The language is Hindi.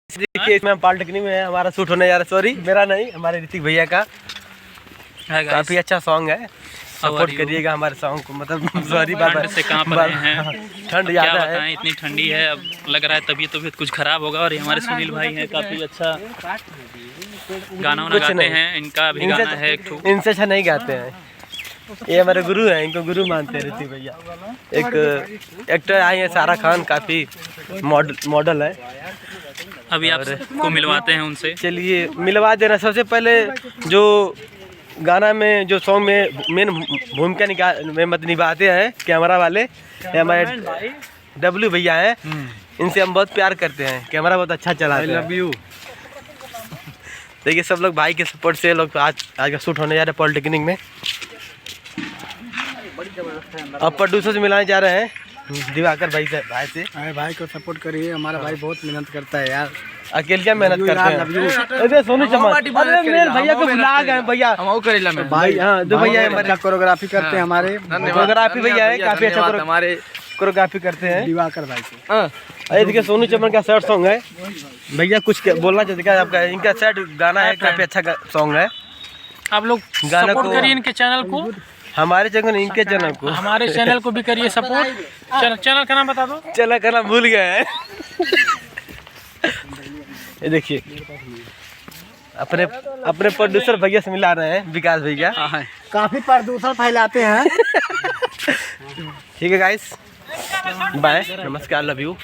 देखिए इसमें पॉलिटेक्निक में हमारा शूट होने जा रहा है। सॉरी मेरा नहीं, हमारे ऋतिक भैया का। काफी अच्छा सॉन्ग है, सपोर्ट करिएगा हमारे सॉन्ग को। मतलब सॉरी बाबा से कहाँ पर आए हैं, ठंड ज्यादा है, इतनी ठंडी है। अब लग रहा है तबीयत कुछ खराब होगा। और ये हमारे सुनील भाई हैं, काफी अच्छा गाना वाना गाते हैं। इनका भी गाना है एक ठो। इनसे अच्छा नहीं गाते हैं, ये हमारे गुरु हैं, इनको गुरु मानते हैं ऋतिक भैया। एक एक्टर आए हैं सारा खान, काफी मॉडल है। अभी आपको मिलवाते हैं उनसे, चलिए मिलवा देना। सबसे पहले जो गाना में जो सॉन्ग में मेन भूमिका निभाते हैं कैमरा वाले, हमारे डब्लू भैया हैं। इनसे हम बहुत प्यार करते हैं, कैमरा बहुत अच्छा चलाते हैं। I love you। देखिए सब लोग भाई के सपोर्ट से लोग आज का शूट होने जा रहे हैं पॉलिटेक्निक में। अब प्रोड्यूसर से मिलाने जा रहे हैं दिवाकर भाई से। अरे भाई को सपोर्ट करिए, हमारा भाई बहुत मेहनत करता है यार। अकेले क्या मेहनत करते हैं। अरे सोनू चमन, अरे मेरे भैया को बुला गए भैया। भाई हाँ दो भैया हमारे कोरियोग्राफी करते हैं, हमारे कोरियोग्राफी भैया है, काफी अच्छा हमारे कोरियोग्राफी करते हैं दिवाकर भाई से। अरे देखिए सोनू चमन का सैड सॉन्ग है। भैया कुछ बोलना चाहते हैं आपका? इनका सैड गाना है, काफी अच्छा सॉन्ग है। आप लोग सपोर्ट करिए इनके चैनल को, हमारे चैनल इनके चैनल को, हमारे चैनल को भी करिए सपोर्ट। चैनल का नाम बता दो। चैनल का नाम भूल गए हैं। ये देखिए अपने प्रोड्यूसर भैया से मिला रहे हैं, विकास भैया। काफी प्रदूषण फैलाते हैं। ठीक है गाइस, बाय, नमस्कार, लव यू।